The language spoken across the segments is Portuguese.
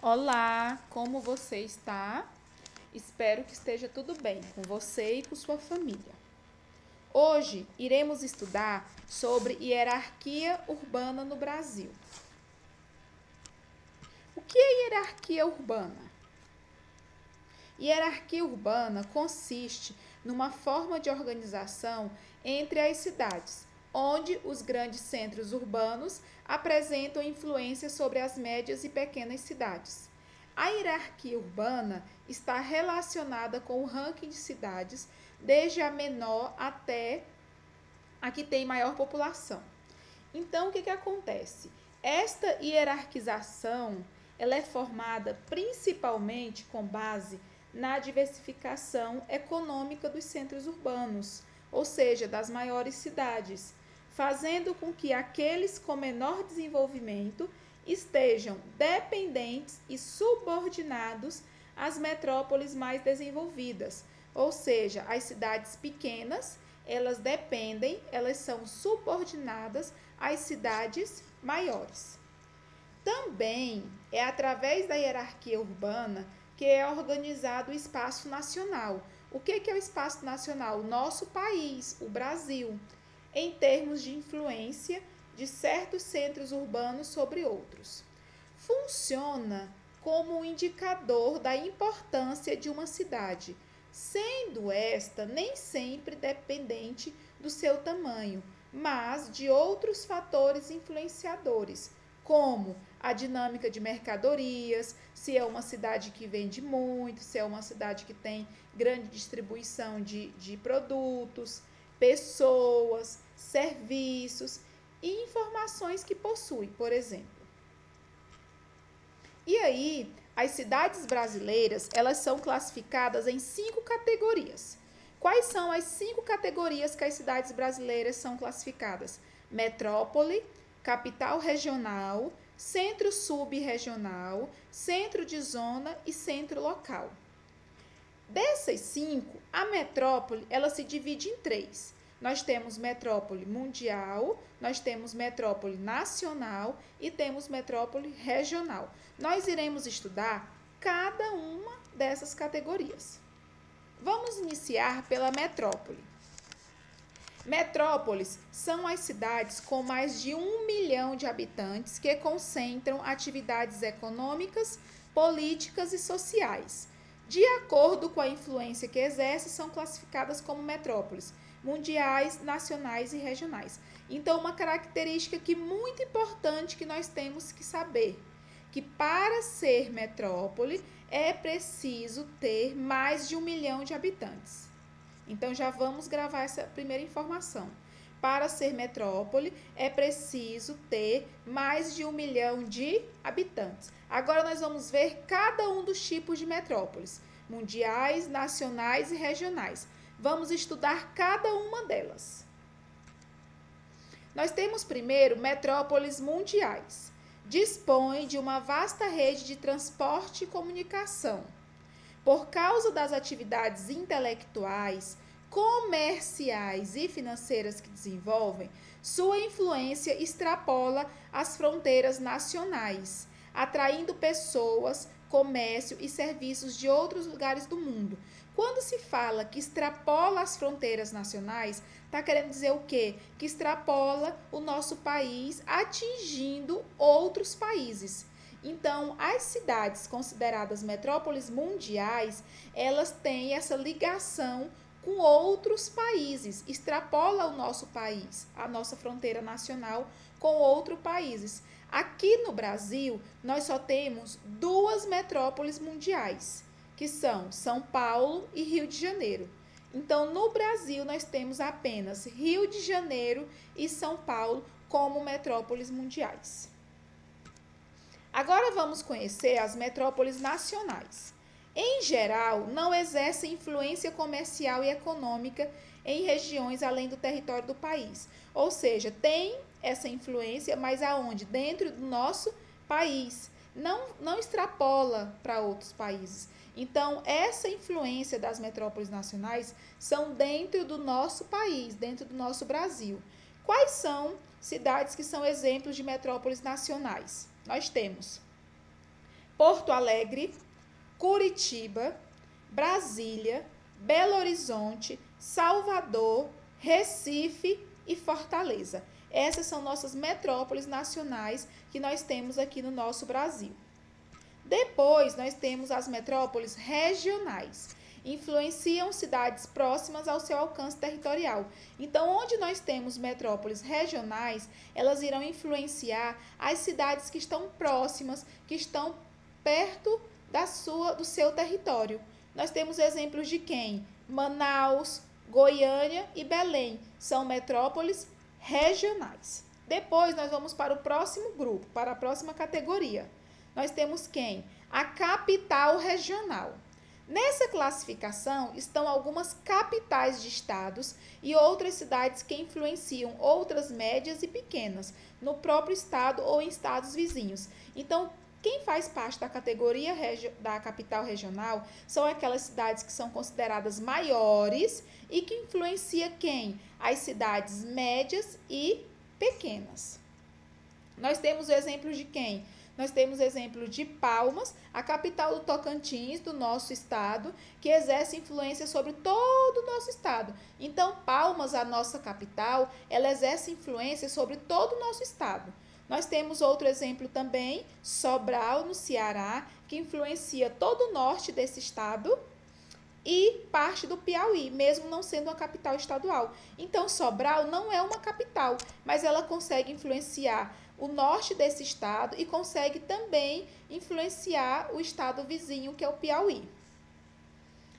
Olá, como você está? Espero que esteja tudo bem com você e com sua família. Hoje iremos estudar sobre hierarquia urbana no Brasil. O que é hierarquia urbana? Hierarquia urbana consiste numa forma de organização entre as cidades, onde os grandes centros urbanos apresentam influência sobre as médias e pequenas cidades. A hierarquia urbana está relacionada com o ranking de cidades, desde a menor até a que tem maior população. Então, o que acontece? Esta hierarquização ela é formada principalmente com base na diversificação econômica dos centros urbanos, ou seja, das maiores cidades, fazendo com que aqueles com menor desenvolvimento estejam dependentes e subordinados às metrópoles mais desenvolvidas, ou seja, as cidades pequenas, elas são subordinadas às cidades maiores. Também é através da hierarquia urbana que é organizado o espaço nacional. O que é o espaço nacional? O nosso país, o Brasil, em termos de influência de certos centros urbanos sobre outros. Funciona como um indicador da importância de uma cidade, sendo esta nem sempre dependente do seu tamanho, mas de outros fatores influenciadores, como a dinâmica de mercadorias, se é uma cidade que vende muito, se é uma cidade que tem grande distribuição de produtos, pessoas, serviços e informações que possui, por exemplo. E aí, as cidades brasileiras, elas são classificadas em 5 categorias. Quais são as 5 categorias que as cidades brasileiras são classificadas? Metrópole, capital regional, centro subregional, centro de zona e centro local. Dessas 5, a metrópole ela se divide em 3. Nós temos metrópole mundial, nós temos metrópole nacional e temos metrópole regional. Nós iremos estudar cada uma dessas categorias. Vamos iniciar pela metrópole. Metrópoles são as cidades com mais de 1 milhão de habitantes que concentram atividades econômicas, políticas e sociais. De acordo com a influência que exerce, são classificadas como metrópoles mundiais, nacionais e regionais. Então, uma característica muito importante que nós temos que saber, que para ser metrópole é preciso ter mais de 1 milhão de habitantes. Então, já vamos gravar essa primeira informação. Para ser metrópole, é preciso ter mais de 1 milhão de habitantes. Agora, nós vamos ver cada um dos tipos de metrópoles, mundiais, nacionais e regionais. Vamos estudar cada uma delas. Nós temos primeiro metrópoles mundiais. Dispõe de uma vasta rede de transporte e comunicação. Por causa das atividades intelectuais, comerciais e financeiras que desenvolvem, sua influência extrapola as fronteiras nacionais, atraindo pessoas, comércio e serviços de outros lugares do mundo. Quando se fala que extrapola as fronteiras nacionais, está querendo dizer o quê? Que extrapola o nosso país, atingindo outros países. Então, as cidades consideradas metrópoles mundiais, elas têm essa ligação com outros países, extrapola o nosso país, a nossa fronteira nacional com outros países. Aqui no Brasil, nós só temos 2 metrópoles mundiais, que são São Paulo e Rio de Janeiro. Então, no Brasil, nós temos apenas Rio de Janeiro e São Paulo como metrópoles mundiais. Agora vamos conhecer as metrópoles nacionais. Em geral, não exercem influência comercial e econômica em regiões além do território do país. Ou seja, tem essa influência, mas aonde? Dentro do nosso país. Não extrapola para outros países. Então, essa influência das metrópoles nacionais são dentro do nosso país, dentro do nosso Brasil. Quais são cidades que são exemplos de metrópoles nacionais? Nós temos Porto Alegre, Curitiba, Brasília, Belo Horizonte, Salvador, Recife e Fortaleza. Essas são nossas metrópoles nacionais que nós temos aqui no nosso Brasil. Depois, nós temos as metrópoles regionais. Influenciam cidades próximas ao seu alcance territorial. Então, onde nós temos metrópoles regionais, elas irão influenciar as cidades que estão próximas, que estão perto do seu território. Nós temos exemplos de quem? Manaus, Goiânia e Belém são metrópoles regionais. Depois, nós vamos para o próximo grupo, para a próxima categoria. Nós temos quem? A capital regional. Nessa classificação estão algumas capitais de estados e outras cidades que influenciam outras médias e pequenas no próprio estado ou em estados vizinhos. Então, quem faz parte da categoria da capital regional são aquelas cidades que são consideradas maiores e que influencia quem? As cidades médias e pequenas. Nós temos o exemplo de quem? Nós temos exemplo de Palmas, a capital do Tocantins, do nosso estado, que exerce influência sobre todo o nosso estado. Então, Palmas, a nossa capital, ela exerce influência sobre todo o nosso estado. Nós temos outro exemplo também, Sobral, no Ceará, que influencia todo o norte desse estado e parte do Piauí, mesmo não sendo uma capital estadual. Então, Sobral não é uma capital, mas ela consegue influenciar o norte desse estado e consegue também influenciar o estado vizinho, que é o Piauí.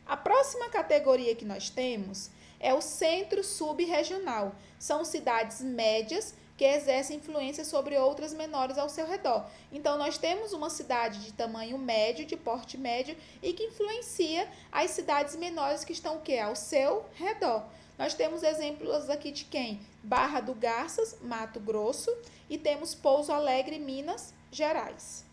A próxima categoria que nós temos é o centro subregional. São cidades médias que exercem influência sobre outras menores ao seu redor. Então, nós temos uma cidade de tamanho médio, de porte médio, e que influencia as cidades menores que estão o quê? Ao seu redor. Nós temos exemplos aqui de quem? Barra do Garças, Mato Grosso, e temos Pouso Alegre, Minas Gerais.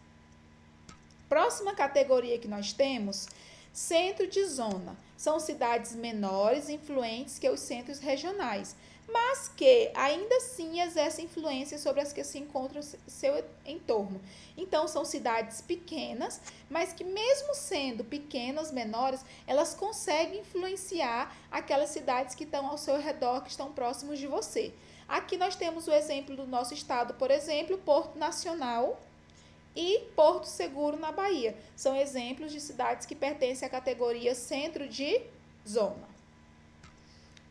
Próxima categoria que nós temos, centro de zona. São cidades menores, influentes que os centros regionais, mas que ainda assim exercem influência sobre as que se encontram no seu entorno. Então, são cidades pequenas, mas que mesmo sendo pequenas, menores, elas conseguem influenciar aquelas cidades que estão ao seu redor, que estão próximos de você. Aqui nós temos o exemplo do nosso estado, por exemplo, Porto Nacional e Porto Seguro, na Bahia. São exemplos de cidades que pertencem à categoria centro de zona.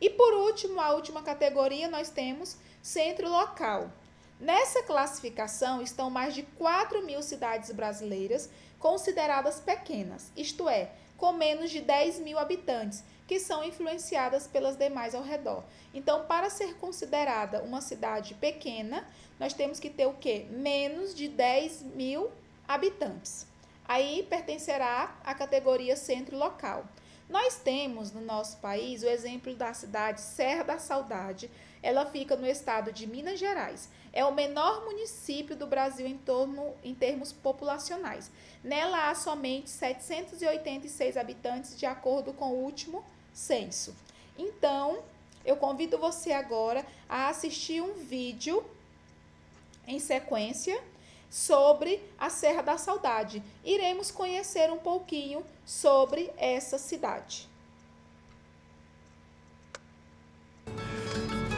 E por último, a última categoria, nós temos centro local. Nessa classificação estão mais de 4.000 cidades brasileiras consideradas pequenas, isto é, com menos de 10.000 habitantes, que são influenciadas pelas demais ao redor. Então, para ser considerada uma cidade pequena, nós temos que ter o quê? Menos de 10.000 habitantes. Aí pertencerá à categoria centro local. Nós temos no nosso país o exemplo da cidade Serra da Saudade. Ela fica no estado de Minas Gerais. É o menor município do Brasil em termos populacionais. Nela há somente 786 habitantes, de acordo com o último censo. Então, eu convido você agora a assistir um vídeo em sequência sobre a Serra da Saudade. Iremos conhecer um pouquinho sobre essa cidade.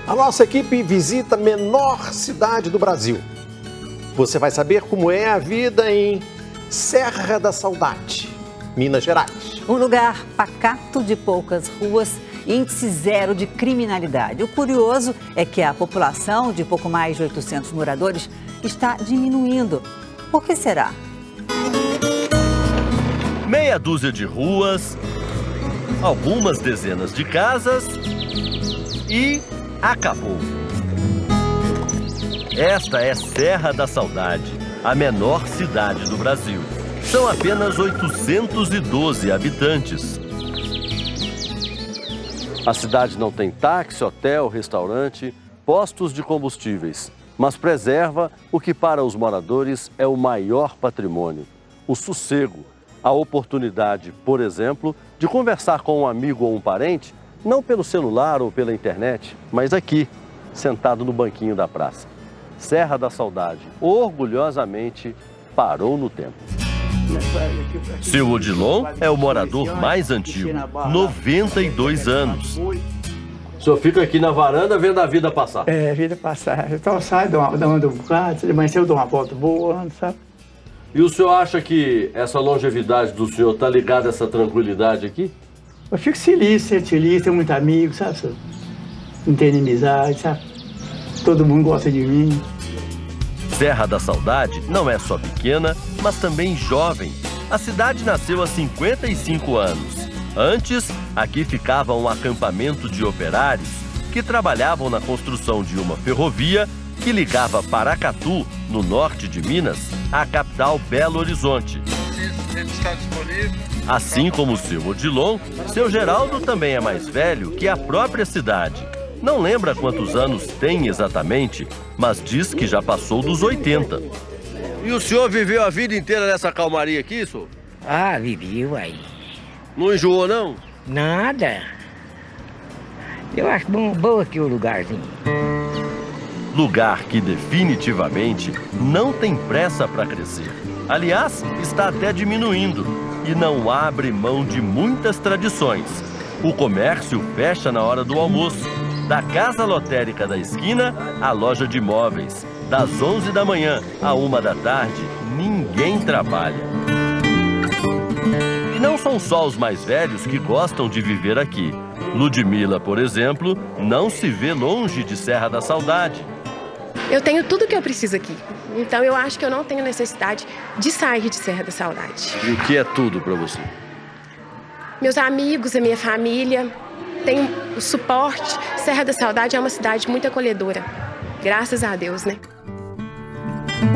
A nossa equipe visita a menor cidade do Brasil. Você vai saber como é a vida em Serra da Saudade, Minas Gerais. Um lugar pacato, de poucas ruas, índice zero de criminalidade. O curioso é que a população, de pouco mais de 800 moradores, está diminuindo. Por que será? Meia dúzia de ruas, algumas dezenas de casas e acabou. Esta é Serra da Saudade, a menor cidade do Brasil. São apenas 812 habitantes. A cidade não tem táxi, hotel, restaurante, postos de combustíveis, mas preserva o que para os moradores é o maior patrimônio, o sossego, a oportunidade, por exemplo, de conversar com um amigo ou um parente, não pelo celular ou pela internet, mas aqui, sentado no banquinho da praça. Serra da Saudade, orgulhosamente, parou no tempo. Seu Odilon é o morador mais antigo, 92 anos. O senhor fica aqui na varanda vendo a vida passar? É, a vida passar. Então sai, dá uma bocada, de manhã eu dou uma volta boa, sabe? E o senhor acha que essa longevidade do senhor está ligada a essa tranquilidade aqui? Eu fico feliz, tenho muito amigo, sabe? Não tem inimizade, sabe? Todo mundo gosta de mim. Serra da Saudade não é só pequena, mas também jovem. A cidade nasceu há 55 anos. Antes, aqui ficava um acampamento de operários que trabalhavam na construção de uma ferrovia que ligava Paracatu, no norte de Minas, à capital Belo Horizonte. Assim como o seu Odilon, seu Geraldo também é mais velho que a própria cidade. Não lembra quantos anos tem exatamente, mas diz que já passou dos 80. E o senhor viveu a vida inteira nessa calmaria aqui, senhor? Ah, vivi, uai. Não enjoou, não? Nada. Eu acho bom aqui o lugarzinho. Lugar que definitivamente não tem pressa para crescer. Aliás, está até diminuindo e não abre mão de muitas tradições. O comércio fecha na hora do almoço. Da casa lotérica da esquina à loja de móveis. Das 11 da manhã à 1 da tarde, ninguém trabalha. E não são só os mais velhos que gostam de viver aqui. Ludmila, por exemplo, não se vê longe de Serra da Saudade. Eu tenho tudo que eu preciso aqui. Então eu acho que eu não tenho necessidade de sair de Serra da Saudade. E o que é tudo para você? Meus amigos, a minha família, tenho o suporte. Serra da Saudade é uma cidade muito acolhedora. Graças a Deus, né?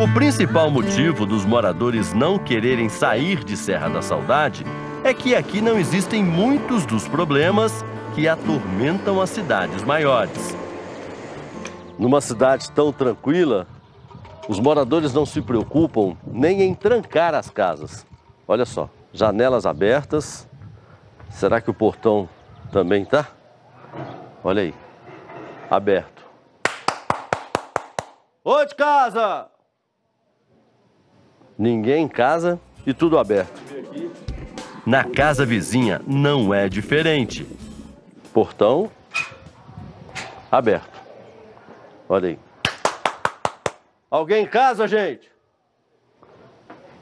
O principal motivo dos moradores não quererem sair de Serra da Saudade é que aqui não existem muitos dos problemas que atormentam as cidades maiores. Numa cidade tão tranquila, os moradores não se preocupam nem em trancar as casas. Olha só, janelas abertas. Será que o portão também tá? Olha aí, aberto. Oi de casa! Ninguém em casa e tudo aberto. Na casa vizinha não é diferente. Portão aberto. Olha aí. Alguém em casa, gente?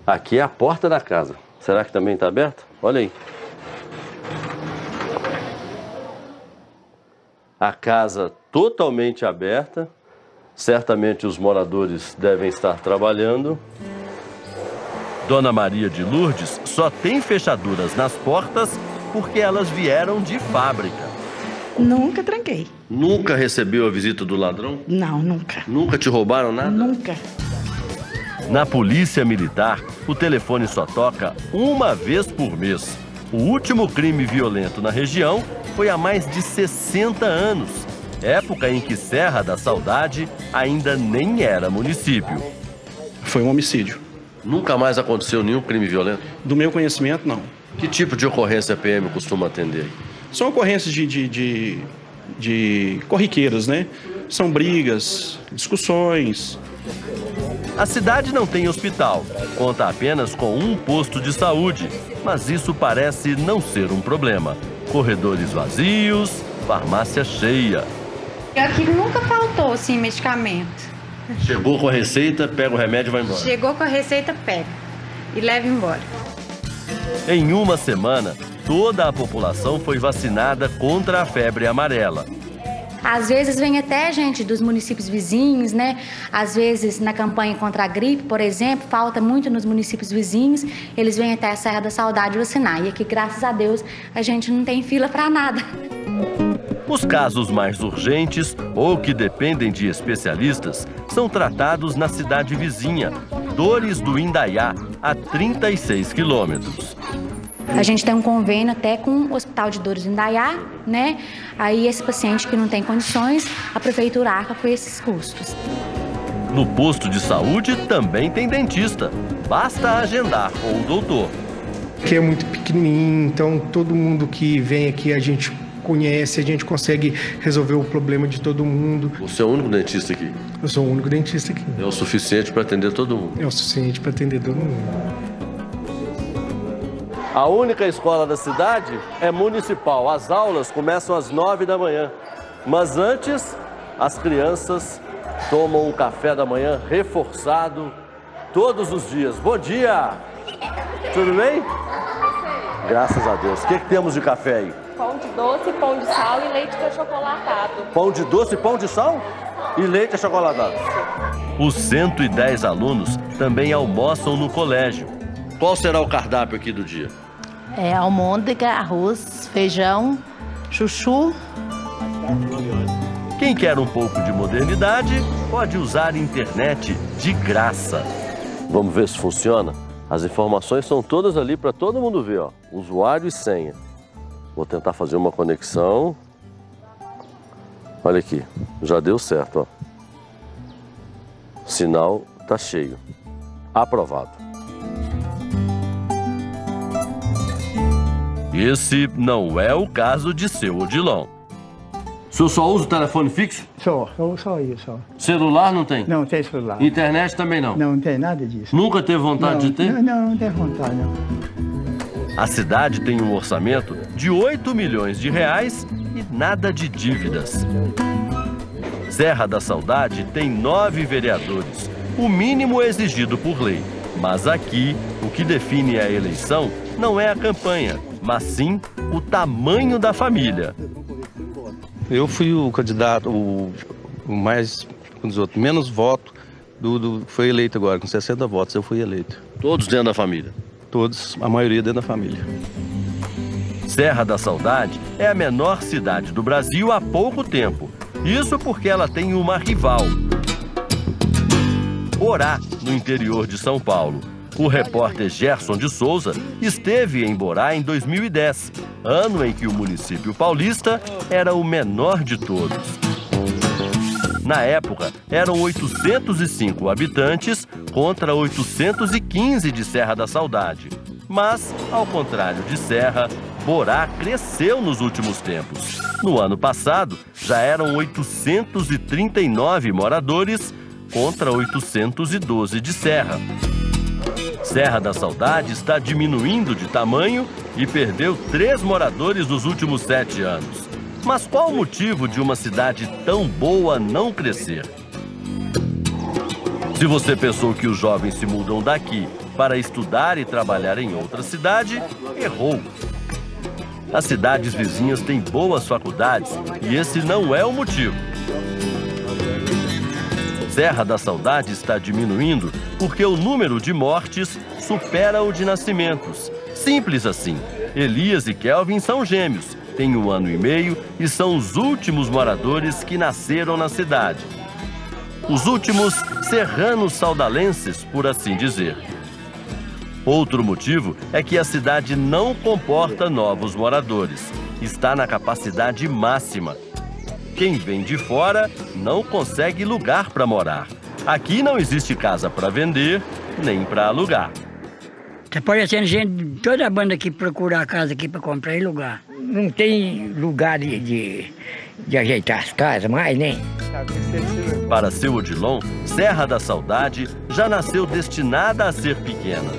Aqui é a porta da casa. Será que também está aberta? Olha aí. A casa totalmente aberta. Certamente os moradores devem estar trabalhando. Dona Maria de Lourdes só tem fechaduras nas portas porque elas vieram de fábrica. Nunca tranquei. Nunca recebeu a visita do ladrão? Não, nunca. Nunca te roubaram nada? Nunca. Na Polícia Militar, o telefone só toca uma vez por mês. O último crime violento na região foi há mais de 60 anos, época em que Serra da Saudade ainda nem era município. Foi um homicídio. Nunca mais aconteceu nenhum crime violento? Do meu conhecimento, não. Que tipo de ocorrência a PM costuma atender? São ocorrências de corriqueiras, né? São brigas, discussões. A cidade não tem hospital, conta apenas com um posto de saúde, mas isso parece não ser um problema. Corredores vazios, farmácia cheia. Aqui nunca faltou, assim, medicamento. Chegou com a receita, pega o remédio e vai embora. Chegou com a receita, pega e leva embora. Em uma semana, toda a população foi vacinada contra a febre amarela. Às vezes vem até gente dos municípios vizinhos, né? Às vezes na campanha contra a gripe, por exemplo, falta muito nos municípios vizinhos, eles vêm até a Serra da Saudade vacinar. E aqui, graças a Deus, a gente não tem fila para nada. Os casos mais urgentes ou que dependem de especialistas são tratados na cidade vizinha, Dores do Indaiá, a 36 quilômetros. A gente tem um convênio até com o Hospital de Dores do Indaiá, né? Aí esse paciente que não tem condições, a prefeitura arca com esses custos. No posto de saúde também tem dentista. Basta agendar com o doutor. Que é muito pequenininho, então todo mundo que vem aqui a gente conhece, a gente consegue resolver o problema de todo mundo. Você é o único dentista aqui? Eu sou o único dentista aqui. É o suficiente para atender todo mundo? É o suficiente para atender todo mundo. A única escola da cidade é municipal. As aulas começam às 9 da manhã. Mas antes, as crianças tomam um café da manhã reforçado todos os dias. Bom dia! Tudo bem? Graças a Deus. O que temos de café aí? Pão de doce, pão de sal e leite achocolatado. Pão de doce, pão de sal e leite achocolatado. Os 110 alunos também almoçam no colégio. Qual será o cardápio aqui do dia? Almôndega, arroz, feijão, chuchu. Quem quer um pouco de modernidade pode usar a internet de graça. Vamos ver se funciona? As informações são todas ali para todo mundo ver, ó. Usuário e senha. Vou tentar fazer uma conexão. Olha aqui, já deu certo, ó. O sinal tá cheio. Aprovado. Esse não é o caso de seu Odilon. O senhor só usa o telefone fixo? Só isso. Celular não tem? Não tem celular. Internet também não? Não tem nada disso. Nunca teve vontade de ter? Não tem vontade, não. A cidade tem um orçamento de 8 milhões de reais e nada de dívidas. Serra da Saudade tem 9 vereadores, o mínimo exigido por lei. Mas aqui, o que define a eleição não é a campanha, mas sim o tamanho da família. Eu fui o candidato, o mais, menos voto, foi eleito agora, com 60 votos eu fui eleito. Todos dentro da família? Todos, a maioria dentro da família. Serra da Saudade é a menor cidade do Brasil há pouco tempo. Isso porque ela tem uma rival. Borá, no interior de São Paulo. O repórter Gerson de Souza esteve em Borá em 2010, ano em que o município paulista era o menor de todos. Na época, eram 805 habitantes contra 815 de Serra da Saudade. Mas, ao contrário de Serra, Borá cresceu nos últimos tempos. No ano passado, já eram 839 moradores contra 812 de Serra. Serra da Saudade está diminuindo de tamanho e perdeu 3 moradores nos últimos 7 anos. Mas qual o motivo de uma cidade tão boa não crescer? Se você pensou que os jovens se mudam daqui para estudar e trabalhar em outra cidade, errou. As cidades vizinhas têm boas faculdades e esse não é o motivo. Serra da Saudade está diminuindo porque o número de mortes supera o de nascimentos. Simples assim. Elias e Kelvin são gêmeos, têm 1 ano e meio e são os últimos moradores que nasceram na cidade. Os últimos serranos saudalenses, por assim dizer. Outro motivo é que a cidade não comporta novos moradores. Está na capacidade máxima. Quem vem de fora não consegue lugar para morar. Aqui não existe casa para vender, nem para alugar. Tá aparecendo gente, toda a banda aqui procurar casa aqui para comprar e lugar. Não tem lugar de ajeitar as casas mais, né? Para seu Odilon, Serra da Saudade já nasceu destinada a ser pequena.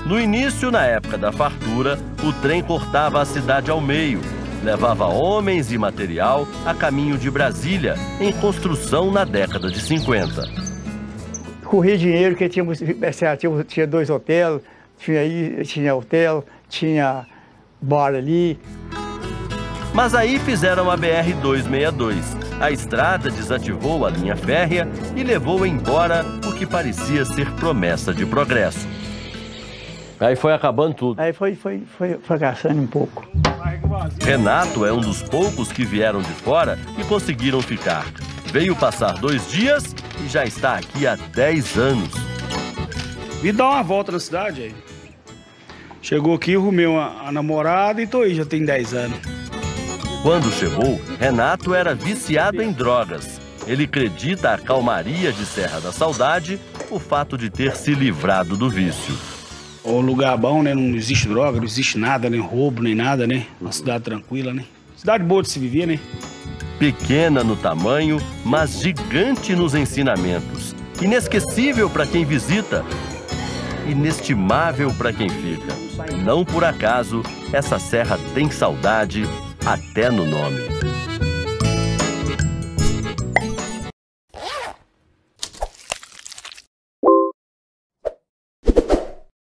No início, na época da fartura, o trem cortava a cidade ao meio. Levava homens e material a caminho de Brasília, em construção na década de 50. Corria dinheiro, porque tinha 2 hotéis, tinha hotel, tinha bar ali. Mas aí fizeram a BR-262. A estrada desativou a linha férrea e levou embora o que parecia ser promessa de progresso. Aí foi acabando tudo. Aí foi fracassando um pouco. Renato é um dos poucos que vieram de fora e conseguiram ficar. Veio passar 2 dias e já está aqui há 10 anos. Vim dar uma volta na cidade aí. Chegou aqui, arrumei a namorada e tô aí, já tem 10 anos. Quando chegou, Renato era viciado em drogas. Ele acredita a calmaria de Serra da Saudade, o fato de ter se livrado do vício. O lugar bom, né? Não existe droga, não existe nada, nem roubo, nem nada, né? Uma cidade tranquila, né? Cidade boa de se viver, né? Pequena no tamanho, mas gigante nos ensinamentos. Inesquecível para quem visita. inestimável para quem fica. Não por acaso, essa serra tem saudade até no nome.